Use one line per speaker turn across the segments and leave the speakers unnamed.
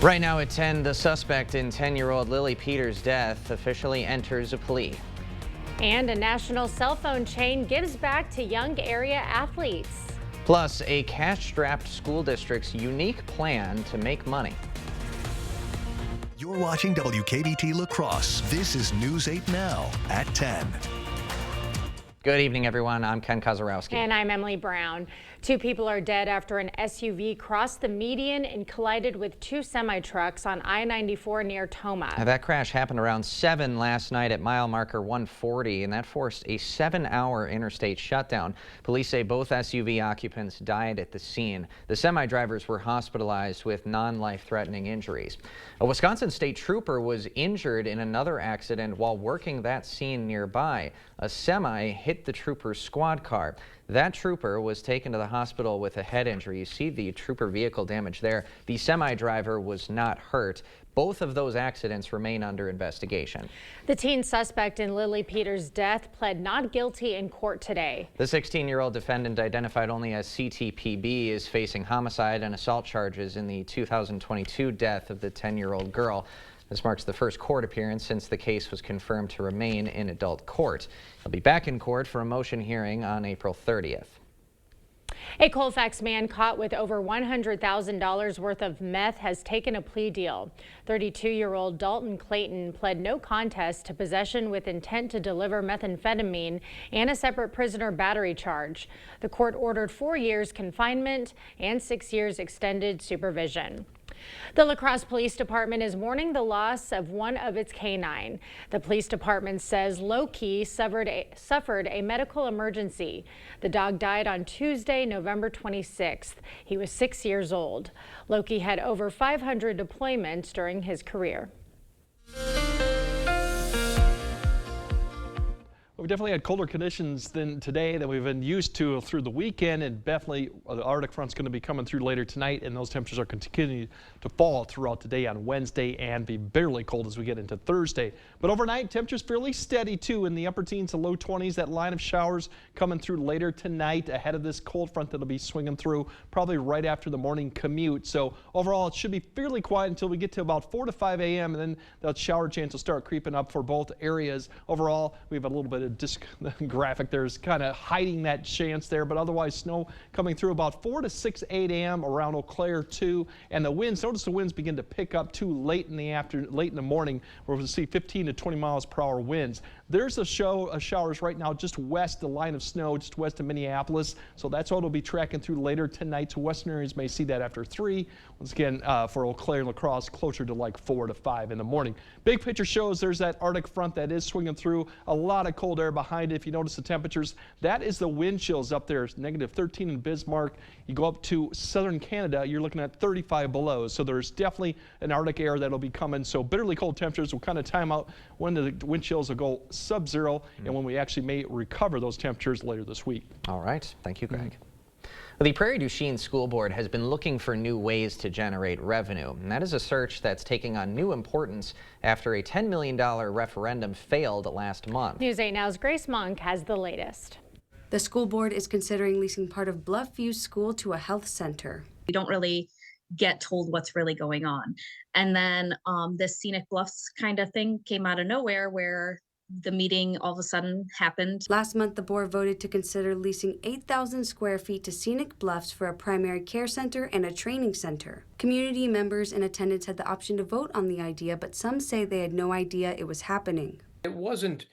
Right now at 10, the suspect in 10-year-old Lily Peters' death officially enters a plea.
And a national cell phone chain gives back to young area athletes.
Plus, a cash-strapped school district's unique plan to make money.
You're watching WKBT La Crosse. This is News 8 Now at 10.
Good evening, everyone. I'm Ken Kozarowski.
And I'm Emily Brown. 2 people are dead after an SUV crossed the median and collided with 2 semi-trucks on I-94 near Tomah.
Now, that crash happened around 7 last night at mile marker 140, and that forced a 7-hour interstate shutdown. Police say both SUV occupants died at the scene. The semi-drivers were hospitalized with non-life-threatening injuries. A Wisconsin state trooper was injured in another accident while working that scene nearby. A semi hit the trooper's squad car. That trooper was taken to the hospital with a head injury. You see the trooper vehicle damage there. The semi-driver was not hurt. Both of those accidents remain under investigation.
The teen suspect in Lily Peters' death pled not guilty in court today.
The 16-year-old defendant, identified only as CTPB, is facing homicide and assault charges in the 2022 death of the 10-year-old girl. This marks the first court appearance since the case was confirmed to remain in adult court. He'll be back in court for a motion hearing on April 30th.
A Colfax man caught with over $100,000 worth of meth has taken a plea deal. 32-year-old Dalton Clayton pled no contest to possession with intent to deliver methamphetamine and a separate prisoner battery charge. The court ordered 4 years confinement and 6 years extended supervision. The La Crosse Police Department is mourning the loss of one of its canine. The police department says Loki suffered a medical emergency. The dog died on Tuesday, November 26th. He was 6 years old. Loki had over 500 deployments during his career.
We definitely had colder conditions than today that we've been used to through the weekend, and definitely the Arctic front's going to be coming through later tonight, and those temperatures are continuing to fall throughout the day on Wednesday and be bitterly cold as we get into Thursday. But overnight, temperatures fairly steady too in the upper teens to low 20s. That line of showers coming through later tonight ahead of this cold front that'll be swinging through probably right after the morning commute. So overall, it should be fairly quiet until we get to about 4 to 5 a.m. and then that shower chance will start creeping up for both areas. Overall, we have a little bit of graphic there's kind of hiding that chance there, but otherwise snow coming through about 4 to 8 a.m. around Eau Claire too. And the winds, notice the winds begin to pick up too late in the morning, where we'll see 15 to 20 miles per hour winds. There's a show of showers right now just west the line of snow, just west of Minneapolis. So that's what we'll be tracking through later tonight. So western areas may see that after 3. Once again, for Eau Claire and La Crosse, closer to like 4 to 5 in the morning. Big picture shows there's that Arctic front that is swinging through. A lot of cold air behind it. If you notice the temperatures, that is the wind chills up there. It's negative 13 in Bismarck. You go up to southern Canada, you're looking at 35 below. So there's definitely an Arctic air that'll be coming. So bitterly cold temperatures will kind of time out when the wind chills will go sub-zero and when we actually may recover those temperatures later this week.
All right. Thank you, Greg. The Prairie du Chien School Board has been looking for new ways to generate revenue, and that is a search that's taking on new importance after a $10 million referendum failed last month.
News 8 Now's Grace Monk has the latest.
The school board is considering leasing part of Bluffview School to a health center.
We don't really get told what's really going on. And then this Scenic Bluffs kind of thing came out of nowhere, where the meeting all of a sudden happened.
Last month, the board voted to consider leasing 8,000 square feet to Scenic Bluffs for a primary care center and a training center. Community members in attendance had the option to vote on the idea, but some say they had no idea it was happening.
It wasn't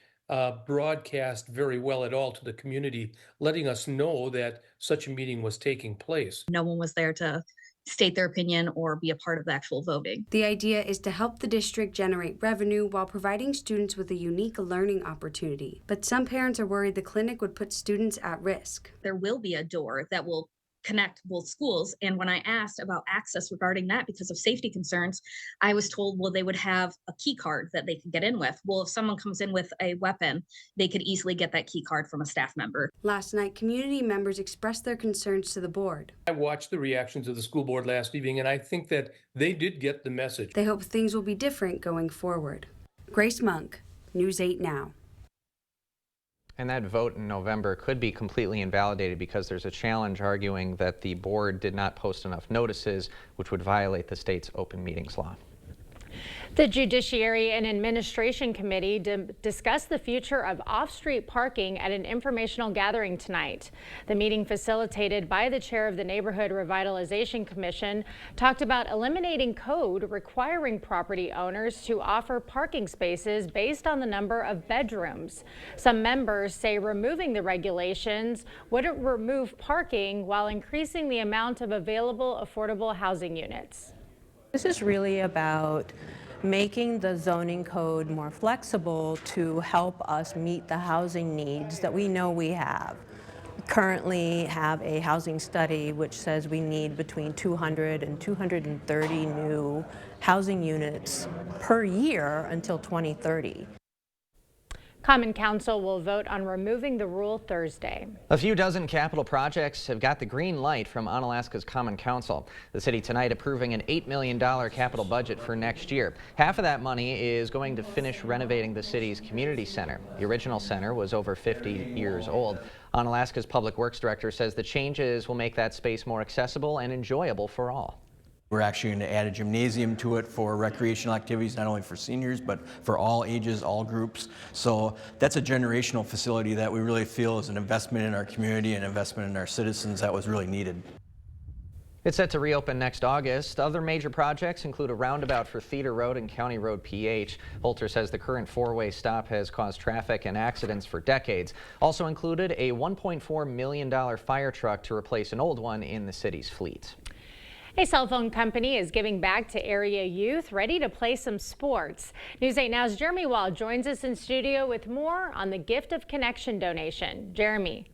broadcast very well at all to the community, letting us know that such a meeting was taking place.
No one was there to state their opinion or be a part of the actual voting.
The idea is to help the district generate revenue while providing students with a unique learning opportunity. But some parents are worried the clinic would put students at risk.
There will be a door that will connect both schools. And when I asked about access regarding that because of safety concerns, I was told, well, they would have a key card that they could get in with. Well, if someone comes in with a weapon, they could easily get that key card from a staff member.
Last night, community members expressed their concerns to the board.
I watched the reactions of the school board last evening, and I think that they did get the message.
They hope things will be different going forward. Grace Monk, News 8 Now.
And that vote in November could be completely invalidated because there's a challenge arguing that the board did not post enough notices, which would violate the state's open meetings law.
The Judiciary and Administration Committee discussed the future of off-street parking at an informational gathering tonight. The meeting, facilitated by the chair of the Neighborhood Revitalization Commission, talked about eliminating code requiring property owners to offer parking spaces based on the number of bedrooms. Some members say removing the regulations wouldn't remove parking while increasing the amount of available affordable housing units.
This is really about making the zoning code more flexible to help us meet the housing needs that we know we have. We currently have a housing study which says we need between 200 and 230 new housing units per year until 2030.
Common Council will vote on removing the rule Thursday.
A few dozen capital projects have got the green light from Onalaska's Common Council. The city tonight approving an $8 million capital budget for next year. Half of that money is going to finish renovating the city's community center. The original center was over 50 years old. Onalaska's Public Works Director says the changes will make that space more accessible and enjoyable for all.
We're actually going to add a gymnasium to it for recreational activities, not only for seniors, but for all ages, all groups. So that's a generational facility that we really feel is an investment in our community and investment in our citizens that was really needed.
It's set to reopen next August. Other major projects include a roundabout for Theater Road and County Road PH. Holter says the current four-way stop has caused traffic and accidents for decades. Also included a $1.4 million fire truck to replace an old one in the city's fleet.
A cell phone company is giving back to area youth ready to play some sports. News 8 Now's Jeremy Wall joins us in studio with more on the Gift of Connection donation. Jeremy.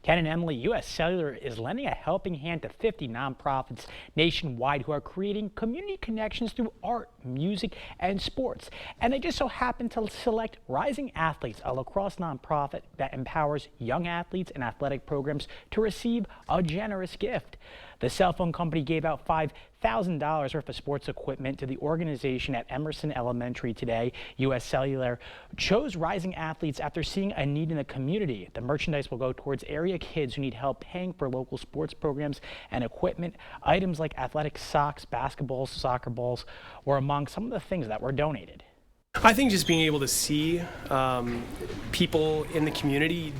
Ken and Emily, U.S. Cellular is lending a helping hand to 50 nonprofits nationwide who are creating community connections through art, music, and sports. And they just so happen to select Rising Athletes, a lacrosse nonprofit that empowers young athletes and athletic programs to receive a generous gift. The cell phone company gave out $5,000 worth of sports equipment to the organization at Emerson Elementary today. U.S. Cellular chose Rising Athletes after seeing a need in the community. The merchandise will go towards area kids who need help paying for local sports programs and equipment. Items like athletic socks, basketballs, soccer balls were among some of the things that were donated.
I think just being able to see people in the community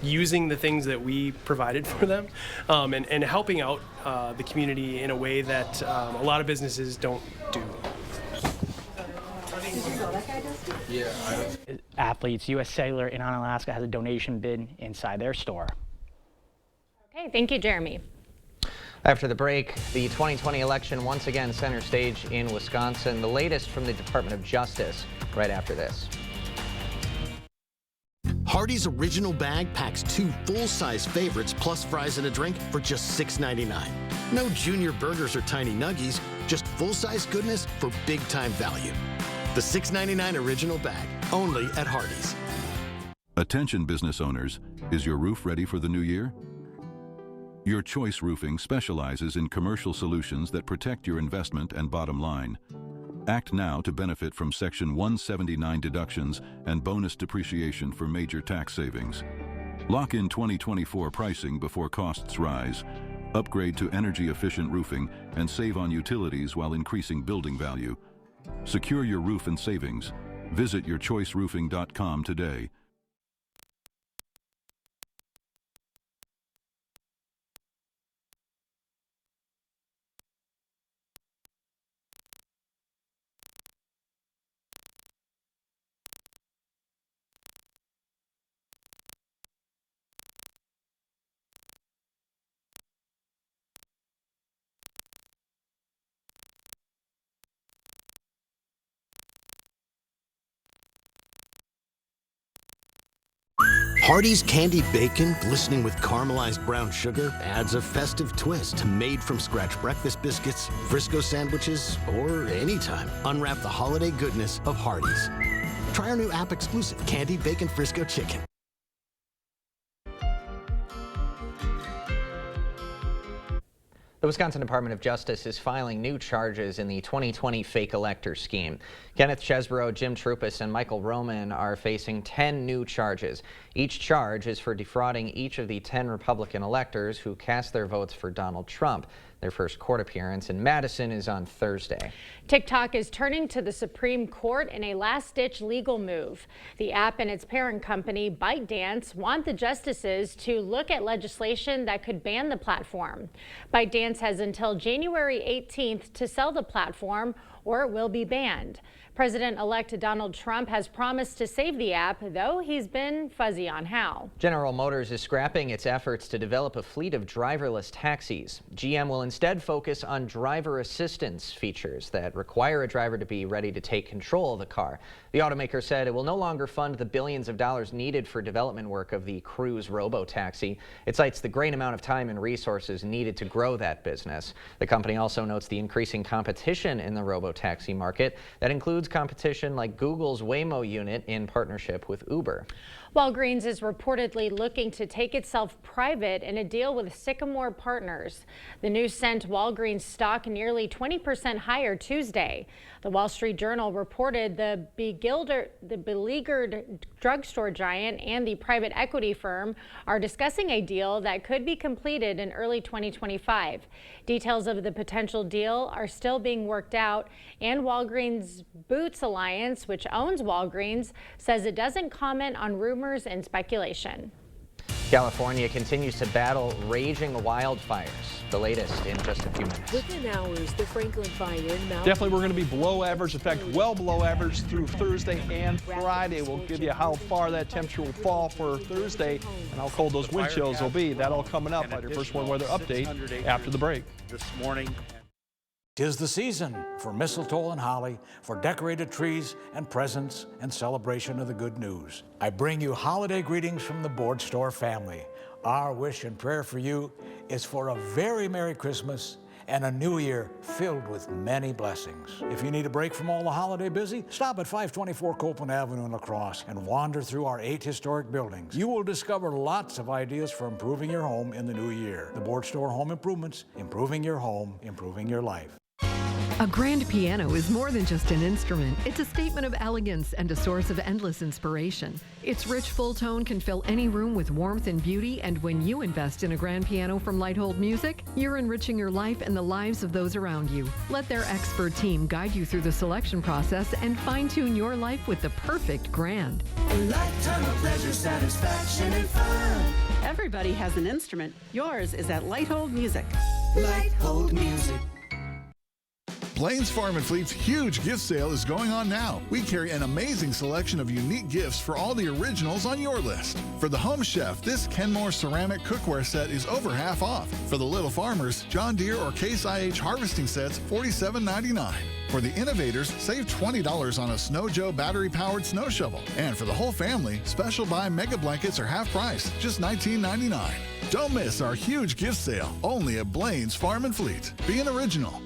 using the things that we provided for them and helping out the community in a way that a lot of businesses don't do.
Athletes, U.S. Cellular in Onalaska has a donation bin inside their store.
Okay, thank you, Jeremy.
After the break, the 2020 election once again center stage in Wisconsin. The latest from the Department of Justice right after this.
Hardee's original bag packs 2 full-size favorites plus fries and a drink for just $6.99. No junior burgers or tiny nuggies, just full-size goodness for big-time value. The $6.99 original bag, only at Hardee's.
Attention business owners, is your roof ready for the new year? Your Choice Roofing specializes in commercial solutions that protect your investment and bottom line. Act now to benefit from Section 179 deductions and bonus depreciation for major tax savings. Lock in 2024 pricing before costs rise. Upgrade to energy-efficient roofing and save on utilities while increasing building value. Secure your roof and savings. Visit yourchoiceroofing.com today.
Hardee's Candy Bacon, glistening with caramelized brown sugar, adds a festive twist to made-from-scratch breakfast biscuits, Frisco sandwiches, or anytime. Unwrap the holiday goodness of Hardee's. Try our new app-exclusive Candy Bacon Frisco Chicken.
The Wisconsin Department of Justice is filing new charges in the 2020 fake elector scheme. Kenneth Chesbrough, Jim Trupus, and Michael Roman are facing 10 new charges. Each charge is for defrauding each of the 10 Republican electors who cast their votes for Donald Trump. Their first court appearance in Madison is on Thursday.
TikTok is turning to the Supreme Court in a last-ditch legal move. The app and its parent company, ByteDance, want the justices to look at legislation that could ban the platform. ByteDance has until January 18th to sell the platform, or it will be banned. President-elect Donald Trump has promised to save the app, though he's been fuzzy on how.
General Motors is scrapping its efforts to develop a fleet of driverless taxis. GM will instead focus on driver assistance features that require a driver to be ready to take control of the car. The automaker said it will no longer fund the billions of dollars needed for development work of the Cruise robo-taxi. It cites the great amount of time and resources needed to grow that business. The company also notes the increasing competition in the robo-taxi market that includes competition like Google's Waymo unit in partnership with Uber.
Walgreens is reportedly looking to take itself private in a deal with Sycamore Partners. The news sent Walgreens stock nearly 20% higher Tuesday. The Wall Street Journal reported the beleaguered drugstore giant and the private equity firm are discussing a deal that could be completed in early 2025. Details of the potential deal are still being worked out, and Walgreens Boots Alliance, which owns Walgreens, says it doesn't comment on rumors and speculation.
California continues to battle raging wildfires. The latest in just a few minutes.
Within hours, the Franklin fire in Mount.
Definitely we're going to be below average. In fact, well below average through Thursday and Friday. We'll give you how far that temperature will fall for Thursday and how cold those wind chills will be. That all coming up on your First Warn Weather Update after the break.
This morning. 'Tis the season for mistletoe and holly, for decorated trees and presents and celebration of the good news. I bring you holiday greetings from the Board Store family. Our wish and prayer for you is for a very Merry Christmas and a new year filled with many blessings. If you need a break from all the holiday busy, stop at 524 Copeland Avenue in La Crosse and wander through our 8 historic buildings. You will discover lots of ideas for improving your home in the new year. The Board Store Home Improvements, improving your home, improving your life.
A grand piano is more than just an instrument. It's a statement of elegance and a source of endless inspiration. Its rich full tone can fill any room with warmth and beauty, and when you invest in a grand piano from Lighthold Music, you're enriching your life and the lives of those around you. Let their expert team guide you through the selection process and fine-tune your life with the perfect grand.
A lifetime of pleasure, satisfaction, and fun.
Everybody has an instrument. Yours is at Lighthold Music.
Lighthold Music.
Blain's Farm and Fleet's huge gift sale is going on now. We carry an amazing selection of unique gifts for all the originals on your list. For the home chef, this Kenmore ceramic cookware set is over half off. For the little farmers, John Deere or Case IH harvesting sets, $47.99. For the innovators, save $20 on a Snow Joe battery-powered snow shovel. And for the whole family, special buy mega blankets are half price, just $19.99. Don't miss our huge gift sale, only at Blain's Farm and Fleet. Be an original.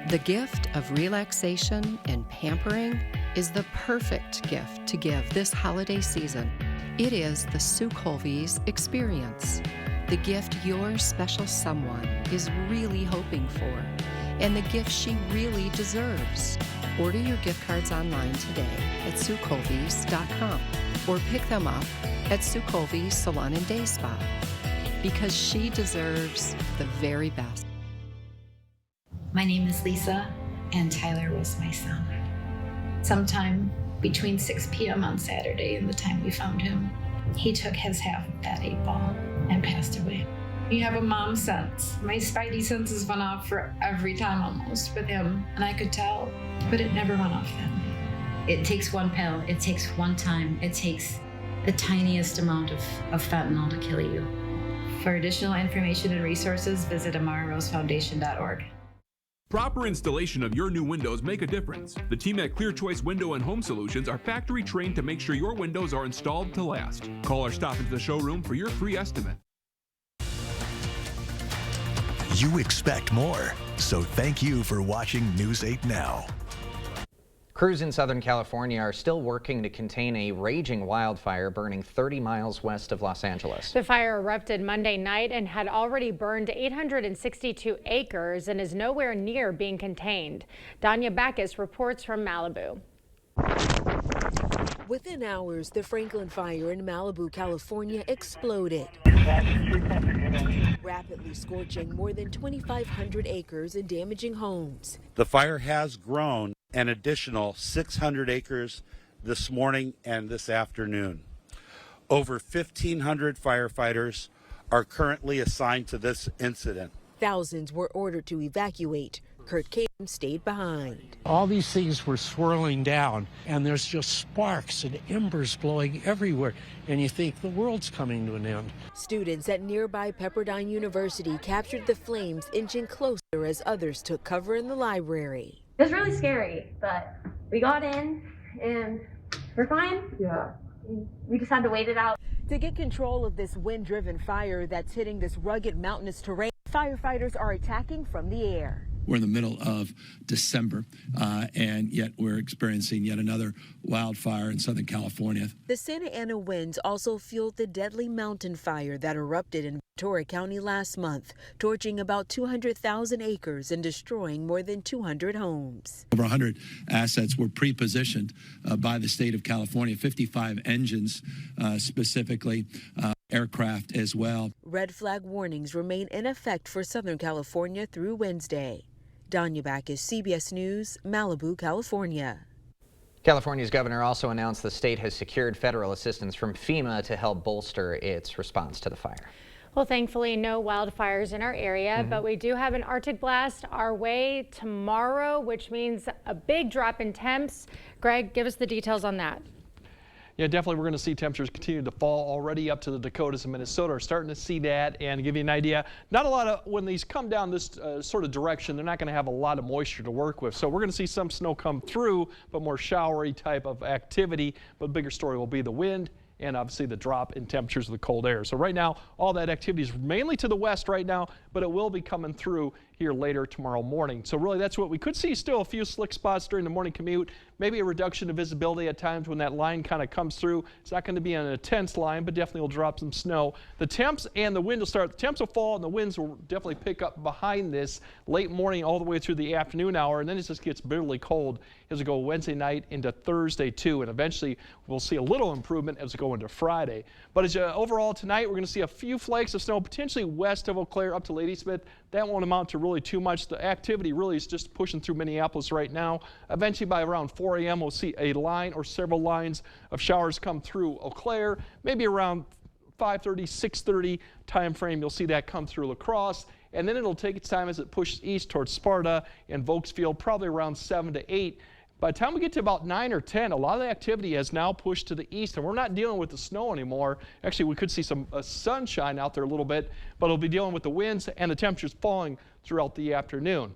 The gift of relaxation and pampering is the perfect gift to give this holiday season. It is the Sue Colvey's experience, the gift your special someone is really hoping for, and the gift she really deserves. Order your gift cards online today at SueColveys.com or pick them up at Sue Colvey's Salon and Day Spa, because she deserves the very best.
My name is Lisa, and Tyler was my son. Sometime between 6 p.m. on Saturday and the time we found him, he took his half of that 8 ball and passed away. You have a mom sense. My spidey senses went off for every time almost with him, and I could tell, but it never went off then.
It takes one pill, it takes one time, it takes the tiniest amount of fentanyl to kill you.
For additional information and resources, visit AmaraRoseFoundation.org.
Proper installation of your new windows make a difference. The team at Clear Choice Window and Home Solutions are factory trained to make sure your windows are installed to last. Call or stop into the showroom for your free estimate.
You expect more, so thank you for watching News 8 Now.
Crews in Southern California are still working to contain a raging wildfire burning 30 miles west of Los Angeles.
The fire erupted Monday night and had already burned 862 acres and is nowhere near being contained. Danya Backus reports from Malibu.
Within hours, the Franklin fire in Malibu, California exploded, rapidly scorching more than 2,500 acres and damaging homes.
The fire has grown an additional 600 acres this morning and this afternoon. Over 1,500 firefighters are currently assigned to this incident.
Thousands were ordered to evacuate. Kurt Kadam stayed behind.
All these things were swirling down, and there's just sparks and embers blowing everywhere, and you think the world's coming to an end.
Students at nearby Pepperdine University captured the flames inching closer as others took cover in the library.
It was really scary, but we got in and we're fine. Yeah. We just had to wait it out.
To get control of this wind-driven fire that's hitting this rugged mountainous terrain, firefighters are attacking from the air.
We're in the middle of December, and yet we're experiencing yet another wildfire in Southern California.
The Santa Ana winds also fueled the deadly mountain fire that erupted in Ventura County last month, torching about 200,000 acres and destroying more than 200 homes.
Over 100 assets were pre-positioned by the state of California, 55 engines specifically. Aircraft as well.
Red flag warnings remain in effect for Southern California through Wednesday. Danya Backus, CBS News, Malibu, California.
California's governor also announced the state has secured federal assistance from FEMA to help bolster its response to the fire.
Well, thankfully, no wildfires in our area, but we do have an Arctic blast our way tomorrow, which means a big drop in temps. Greg, give us the details on that.
Yeah, definitely we're going to see temperatures continue to fall already up to the Dakotas and Minnesota. Are starting to see that, and to give you an idea, not a lot of, when these come down this sort of direction, they're not going to have a lot of moisture to work with. So we're going to see some snow come through, but more showery type of activity. But the bigger story will be the wind and obviously the drop in temperatures of the cold air. So right now, all that activity is mainly to the west right now, but it will be coming through here later tomorrow morning. So really that's what we could see, still a few slick spots during the morning commute, maybe a reduction of visibility at times when that line kind of comes through. It's not going to be an intense line, but definitely will drop some snow. The temps and the wind will start, the temps will fall and the winds will definitely pick up behind this late morning all the way through the afternoon hour, and then it just gets bitterly cold as we go Wednesday night into Thursday too, and eventually we'll see a little improvement as we go into Friday. But as overall tonight, we're going to see a few flakes of snow potentially west of Eau Claire up to Ladysmith. That won't amount to really too much. The activity really is just pushing through Minneapolis right now. Eventually by around 4 a.m. we'll see a line or several lines of showers come through Eau Claire. Maybe around 5:30, 6:30 time frame you'll see that come through La Crosse. And then it'll take its time as it pushes east towards Sparta and Volksfield, probably around 7 to 8. By the time we get to about 9 or 10, a lot of the activity has now pushed to the east, and we're not dealing with the snow anymore. Actually, we could see some sunshine out there a little bit, but it'll be dealing with the winds and the temperatures falling throughout the afternoon.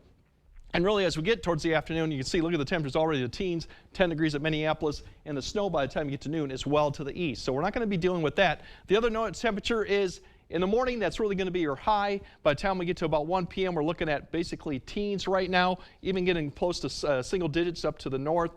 And really, as we get towards the afternoon, you can see, look at the temperatures already, the teens, 10 degrees at Minneapolis, and the snow by the time you get to noon is well to the east. So we're not going to be dealing with that. The other note temperature is in the morning, that's really going to be your high. By the time we get to about 1 p.m., we're looking at basically teens right now, even getting close to single digits up to the north.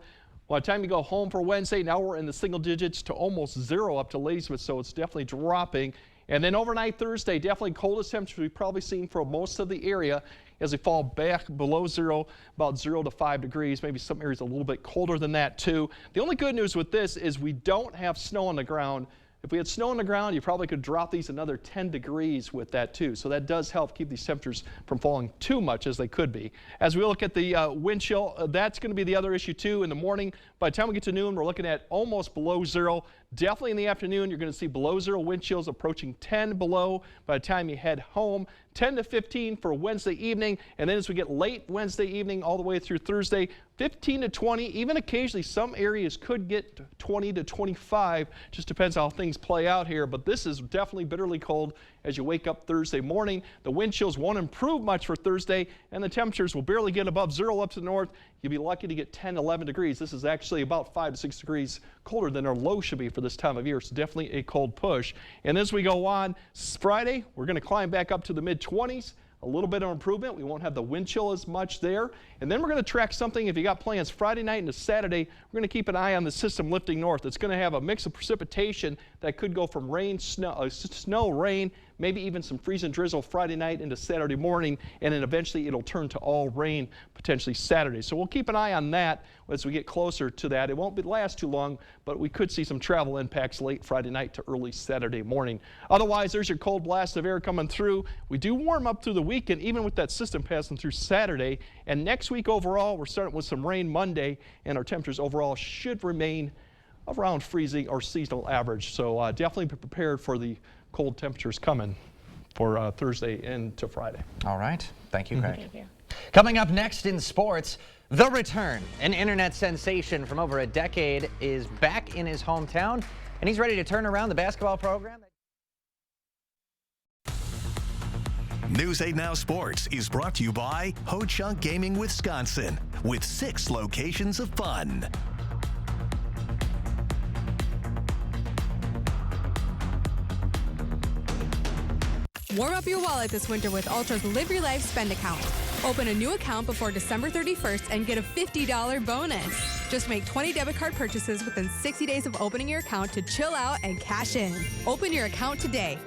By the time you go home for Wednesday, now we're in the single digits to almost 0 up to Ladysmith, so it's definitely dropping. And then overnight Thursday, definitely coldest temperature we've probably seen for most of the area as we fall back below 0, about 0 to 5 degrees, maybe some areas a little bit colder than that too. The only good news with this is we don't have snow on the ground. If we had snow on the ground, you probably could drop these another 10 degrees with that too. So that does help keep these temperatures from falling too much as they could be. As we look at the wind chill, that's going to be the other issue too in the morning. By the time we get to noon, we're looking at almost below 0. Definitely in the afternoon, you're going to see below 0 wind chills approaching 10 below by the time you head home. 10 to 15 for Wednesday evening, and then as we get late Wednesday evening all the way through Thursday, 15 to 20, even occasionally some areas could get 20 to 25, just depends how things play out here, but this is definitely bitterly cold as you wake up Thursday morning. The wind chills won't improve much for Thursday, and the temperatures will barely get above 0 up to the north. You'll be lucky to get 10, 11 degrees. This is actually about 5 to 6 degrees colder than our low should be for this time of year, so definitely a cold push. And as we go on, Friday, we're going to climb back up to the mid-20s. a little bit of improvement. We won't have the wind chill as much there. And then we're going to track something. If you got plans Friday night into Saturday, we're going to keep an eye on the system lifting north. It's going to have a mix of precipitation that could go from rain, snow, rain, maybe even some freeze and drizzle Friday night into Saturday morning, and then eventually it'll turn to all rain potentially Saturday. So we'll keep an eye on that as we get closer to that. It won't last too long, but we could see some travel impacts late Friday night to early Saturday morning. Otherwise, there's your cold blast of air coming through. We do warm up through the weekend, even with that system passing through Saturday. And next week overall, we're starting with some rain Monday, and our temperatures overall should remain around freezing or seasonal average. So definitely be prepared for the cold temperatures coming for Thursday into Friday.
All right. Thank you, Craig.
Thank you.
Coming up next in sports, The Return. An internet sensation from over a decade is back in his hometown, and he's ready to turn around the basketball program.
News 8 Now Sports is brought to you by Ho Chunk Gaming Wisconsin, with 6 locations of fun.
Warm up your wallet this winter with Ultra's Live Your Life Spend account. Open a new account before December 31st and get a $50 bonus. Just make 20 debit card purchases within 60 days of opening your account to chill out and cash in. Open your account today.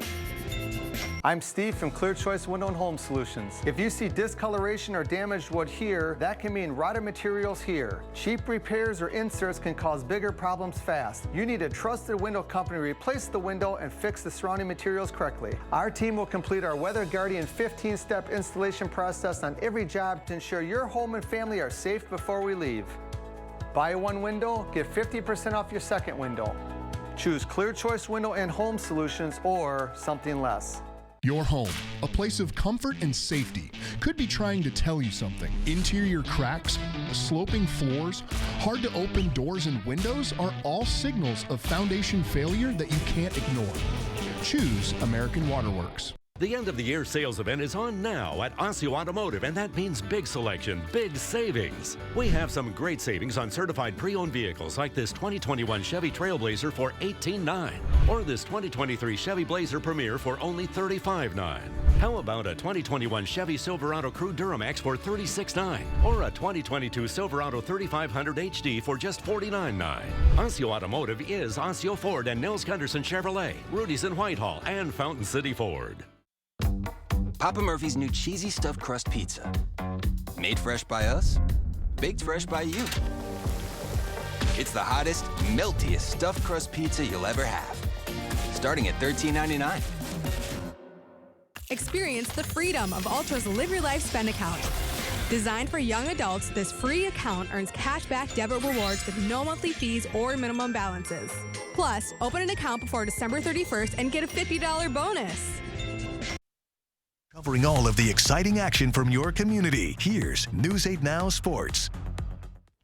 I'm Steve from Clear Choice Window and Home Solutions. If you see discoloration or damaged wood here, that can mean rotted materials here. Cheap repairs or inserts can cause bigger problems fast. You need a trusted window company to replace the window and fix the surrounding materials correctly. Our team will complete our Weather Guardian 15-step installation process on every job to ensure your home and family are safe before we leave. Buy one window, get 50% off your second window. Choose Clear Choice Window and Home Solutions or something less.
Your home, a place of comfort and safety, could be trying to tell you something. Interior cracks, sloping floors, hard to open doors and windows are all signals of foundation failure that you can't ignore. Choose American Waterworks.
The end of the year sales event is on now at Osseo Automotive, and that means big selection, big savings. We have some great savings on certified pre-owned vehicles like this 2021 Chevy Trailblazer for $18,900 or this 2023 Chevy Blazer Premier for only $35,900. How about a 2021 Chevy Silverado Crew Duramax for $36,900 or a 2022 Silverado 3500 HD for just $49,900? Osseo Automotive is Osseo Ford and Nels Gunderson Chevrolet, Rudy's in Whitehall, and Fountain City Ford.
Papa Murphy's new cheesy stuffed crust pizza. Made fresh by us, baked fresh by you. It's the hottest, meltiest stuffed crust pizza you'll ever have. Starting at $13.99.
Experience the freedom of Ultra's Live Your Life Spend account. Designed for young adults, this free account earns cashback debit rewards with no monthly fees or minimum balances. Plus, open an account before December 31st and get a $50 bonus.
Covering all of the exciting action from your community, here's News 8 Now Sports.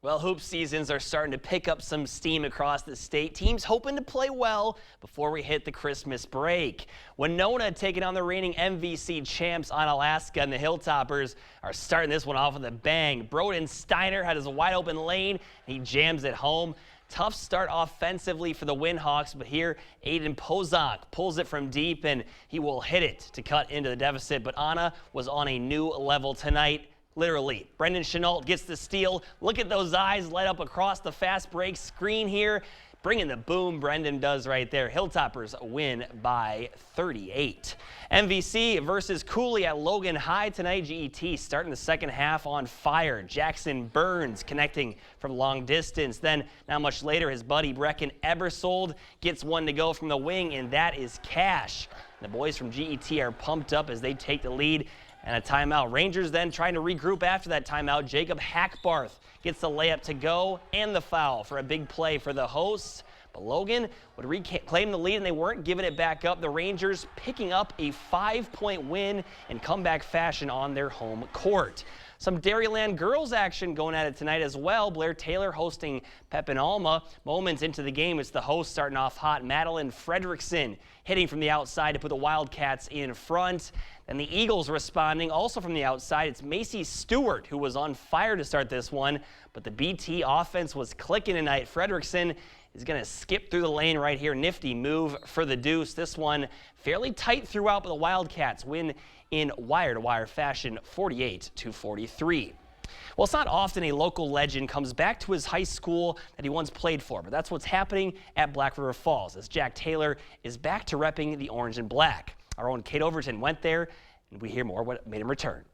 Well, hoop seasons are starting to pick up some steam across the state. Teams hoping to play well before we hit the Christmas break. Winona taking on the reigning MVC champs on Alaska, and the Hilltoppers are starting this one off with a bang. Broden Steiner had his wide open lane, and he jams it home. Tough start offensively for the Windhawks, but here Aiden Pozak pulls it from deep, and he will hit it to cut into the deficit. But Anna was on a new level tonight. Literally, Brendan Chenault gets the steal. Look at those eyes light up across the fast break screen here. Bringing the boom, Brendan does right there. Hilltoppers win by 38. MVC versus Cooley at Logan High tonight. GET starting the second half on fire. Jackson Burns connecting from long distance. Then, not much later, his buddy Brecken Ebersold gets one to go from the wing, and that is cash. The boys from GET are pumped up as they take the lead. And a timeout. Rangers then trying to regroup after that timeout. Jacob Hackbarth gets the layup to go and the foul for a big play for the hosts. But Logan would reclaim the lead, and they weren't giving it back up. The Rangers picking up a 5-point win in comeback fashion on their home court. Some Dairyland girls action going at it tonight as well. Blair Taylor hosting Pepin Alma. Moments into the game, it's the hosts starting off hot. Madeline Fredrickson hitting from the outside to put the Wildcats in front. And the Eagles responding also from the outside. It's Macy Stewart who was on fire to start this one, but the BT offense was clicking tonight. Fredrickson is going to skip through the lane right here. Nifty move for the deuce. This one fairly tight throughout, but the Wildcats win in wire-to-wire fashion, 48-43. Well, it's not often a local legend comes back to his high school that he once played for, but that's what's happening at Black River Falls as Jack Taylor is back to repping the orange and black. Our own Kate Overton went there, and we hear more what made him return.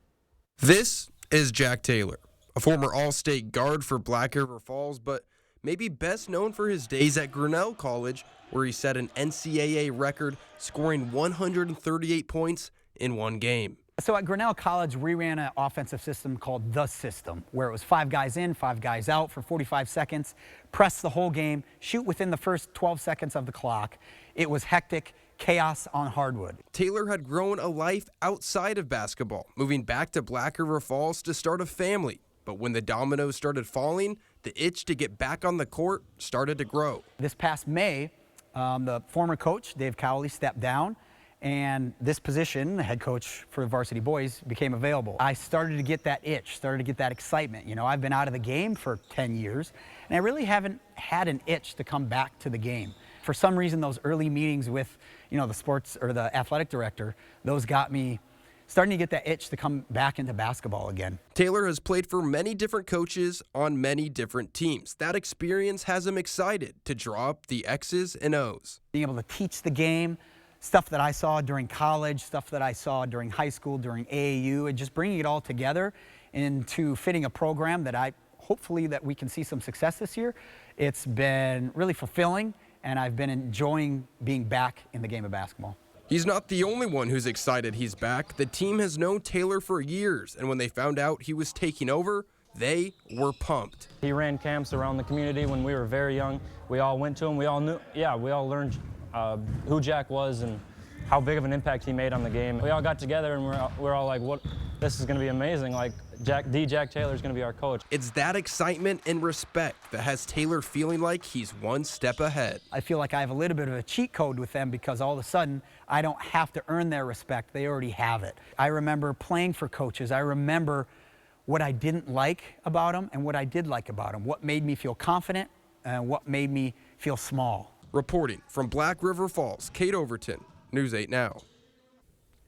This is Jack Taylor, a former All-State guard for Black River Falls, but maybe best known for his days at Grinnell College, where he set an NCAA record, scoring 138 points in one game.
So at Grinnell College, we ran an offensive system called The System, where it was 5 guys in, 5 guys out for 45 seconds, press the whole game, shoot within the first 12 seconds of the clock. It was hectic, chaos on hardwood.
Taylor had grown a life outside of basketball, moving back to Black River Falls to start a family. But when the dominoes started falling, the itch to get back on the court started to grow.
This past May, the former coach, Dave Cowley, stepped down, and this position, the head coach for the varsity boys, became available. I started to get that itch, started to get that excitement. You know, I've been out of the game for 10 years, and I really haven't had an itch to come back to the game. For some reason, those early meetings with, you know, the sports or the athletic director, those got me starting to get that itch to come back into basketball again.
Taylor has played for many different coaches on many different teams. That experience has him excited to draw up the X's and O's.
Being able to teach the game, stuff that I saw during college, stuff that I saw during high school, during AAU, and just bringing it all together into fitting a program that hopefully that we can see some success this year. It's been really fulfilling, and I've been enjoying being back in the game of basketball.
He's not the only one who's excited he's back. The team has known Taylor for years, and when they found out he was taking over, they were pumped.
He ran camps around the community when we were very young. We all went to him. We all knew, we all learned who Jack was and how big of an impact he made on the game. We all got together and we're all like, "What? This is going to be amazing! Like Jack Taylor is going to be our coach."
It's that excitement and respect that has Taylor feeling like he's one step ahead.
I feel like I have a little bit of a cheat code with them because all of a sudden I don't have to earn their respect; they already have it. I remember playing for coaches. I remember what I didn't like about them and what I did like about them. What made me feel confident and what made me feel small.
Reporting from Black River Falls, Kate Overton, News 8 Now.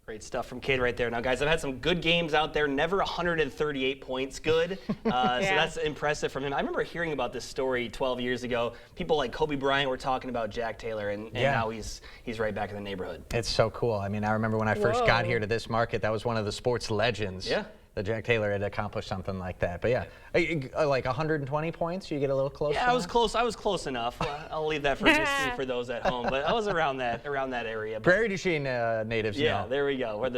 Great stuff from Kate right there. Now, guys, I've had some good games out there. Never 138 points good. So that's impressive from him. I remember hearing about this story 12 years ago. People like Kobe Bryant were talking about Jack Taylor, and now he's right back in the neighborhood.
It's so cool. I mean, I remember when I first got here to this market, that was one of the sports legends. Yeah. That Jack Taylor had accomplished something like that. But yeah, like 120 points, you get a little close.
Yeah, I was close. I was close enough. I'll leave that for history for those at home. But I was around that area.
Prairie du Chien natives.
Yeah, there we go.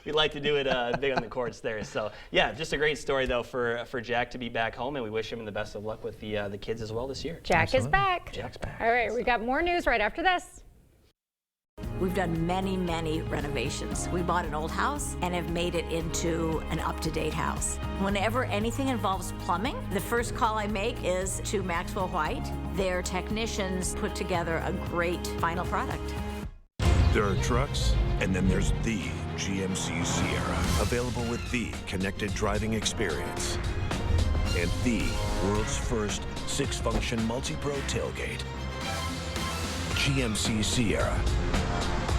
We like to do it big on the courts there. So yeah, just a great story though for Jack to be back home, and we wish him the best of luck with the kids as well this year.
Jack is back.
Jack's back.
All right, we got more news right after this.
We've done many renovations. We bought an old house and have made it into an up-to-date house. Whenever anything involves plumbing, the first call I make is to Maxwell White. Their technicians put together a great final product.
There are trucks, and then there's the GMC Sierra, available with the connected driving experience and the world's first 6-function multi-pro tailgate. GMC Sierra.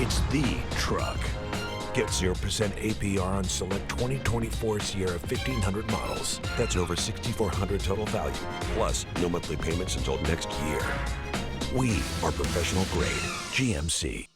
It's the truck. Get 0% APR on select 2024 Sierra 1500 models. That's over $6,400 total value, plus no monthly payments until next year. We are professional grade GMC.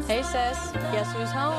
Hey sis, guess who's home?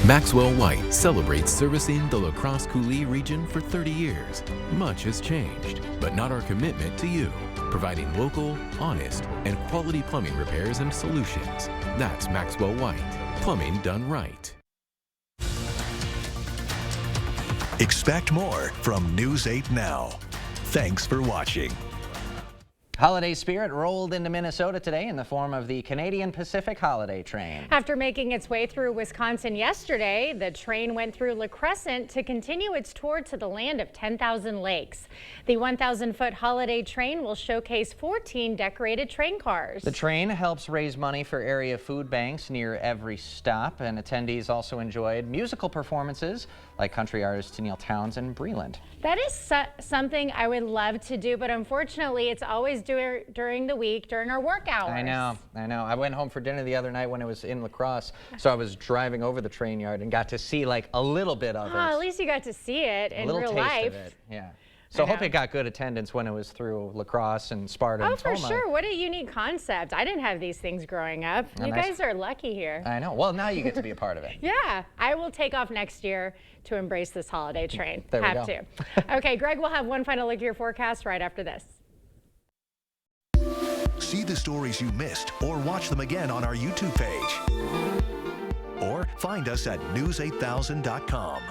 Maxwell White celebrates servicing the La Crosse Coulee region for 30 years. Much has changed, but not our commitment to you, providing local, honest, and quality plumbing repairs and solutions. That's Maxwell White, plumbing done right.
Expect more from News 8 Now. Thanks for watching.
Holiday spirit rolled into Minnesota today in the form of the Canadian Pacific Holiday Train.
After making its way through Wisconsin yesterday, the train went through La Crescent to continue its tour to the land of 10,000 lakes. The 1,000-foot holiday train will showcase 14 decorated train cars.
The train helps raise money for area food banks near every stop, and attendees also enjoyed musical performances like country artist Neil Townsend Breland.
That is something I would love to do, but unfortunately it's always during the week, during our work hours.
I know. I went home for dinner the other night when it was in La Crosse, so I was driving over the train yard and got to see like a little bit of it.
At least you got to see it in real life. A little taste of it, yeah. So I hope it got good attendance when it was through La Crosse and Sparta and Toma. Oh, for sure. What a unique concept. I didn't have these things growing up. You guys are lucky here.
I know. Well, now you get to be a part of it.
Yeah. I will take off next year to embrace this holiday train.
There we
go. Okay, Greg will have one final look at your forecast right after this.
See the stories you missed or watch them again on our YouTube page. Or find us at news8000.com.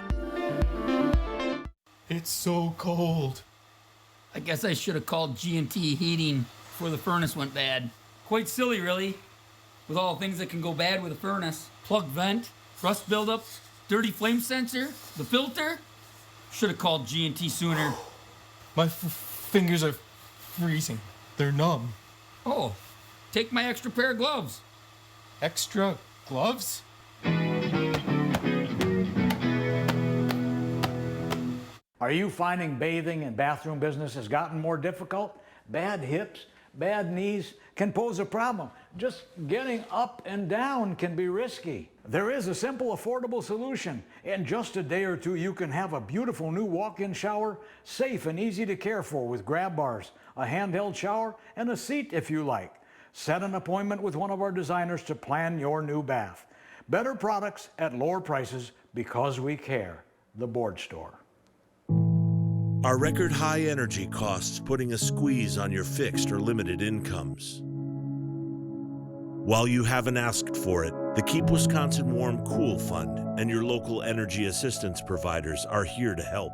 It's so cold. I guess I should have called G&T Heating before the furnace went bad. Quite silly, really, with all the things that can go bad with a furnace. Plug vent, rust buildup, dirty flame sensor, the filter. Should have called G&T sooner.
My fingers are freezing. They're numb.
Oh, take my extra pair of gloves.
Extra gloves?
Are you finding bathing and bathroom business has gotten more difficult? Bad hips, bad knees can pose a problem. Just getting up and down can be risky. There is a simple, affordable solution. In just a day or two, you can have a beautiful new walk-in shower, safe and easy to care for with grab bars, a handheld shower, and a seat if you like. Set an appointment with one of our designers to plan your new bath. Better products at lower prices because we care. The Board Store.
Are record high energy costs putting a squeeze on your fixed or limited incomes? While you haven't asked for it, the Keep Wisconsin Warm Cool Fund and your local energy assistance providers are here to help.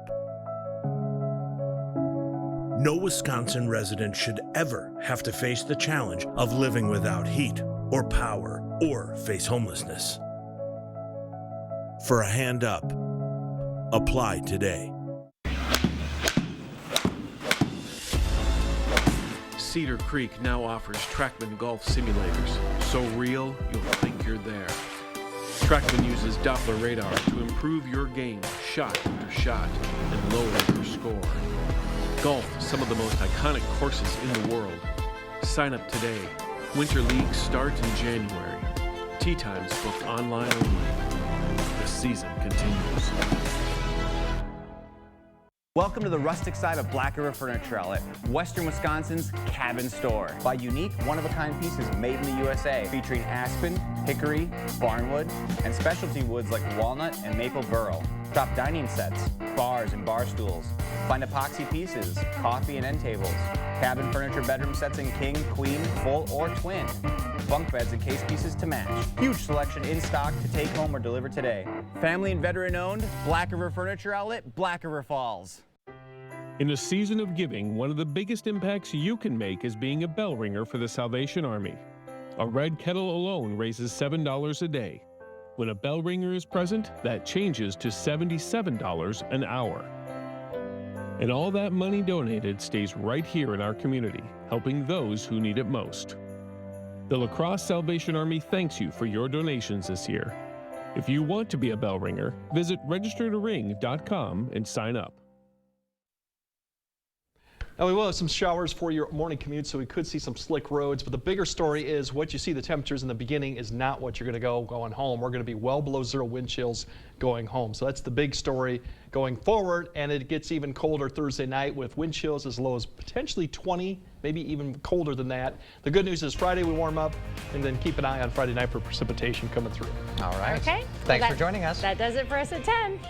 No Wisconsin resident should ever have to face the challenge of living without heat or power or face homelessness. For a hand up, apply today.
Cedar Creek now offers TrackMan golf simulators, so real you'll think you're there. TrackMan uses Doppler radar to improve your game shot after shot and lower your score. Golf some of the most iconic courses in the world. Sign up today. Winter leagues start in January. Tee times booked online only. The season continues.
Welcome to the rustic side of Black River Furniture Outlet, Western Wisconsin's cabin store. Buy unique, one-of-a-kind pieces made in the USA, featuring aspen, hickory, barnwood, and specialty woods like walnut and maple burl. Shop dining sets, bars and bar stools. Find epoxy pieces, coffee and end tables, cabin furniture bedroom sets in king, queen, full, or twin. Bunk beds and case pieces to match. Huge selection in stock to take home or deliver today. Family and veteran owned, Black River Furniture Outlet, Black River Falls.
In a season of giving, one of the biggest impacts you can make is being a bell ringer for the Salvation Army. A red kettle alone raises $7 a day. When a bell ringer is present, that changes to $77 an hour. And all that money donated stays right here in our community, helping those who need it most. The La Crosse Salvation Army thanks you for your donations this year. If you want to be a bell ringer, visit registertoring.com and sign up.
And we will have some showers for your morning commute, so we could see some slick roads. But the bigger story is what you see the temperatures in the beginning is not what you're going to going home. We're going to be well below 0 wind chills going home. So that's the big story going forward. And it gets even colder Thursday night with wind chills as low as potentially 20, maybe even colder than that. The good news is Friday we warm up, and then keep an eye on Friday night for precipitation coming through.
All right.
Okay.
Thanks for joining us.
That does it for us at 10.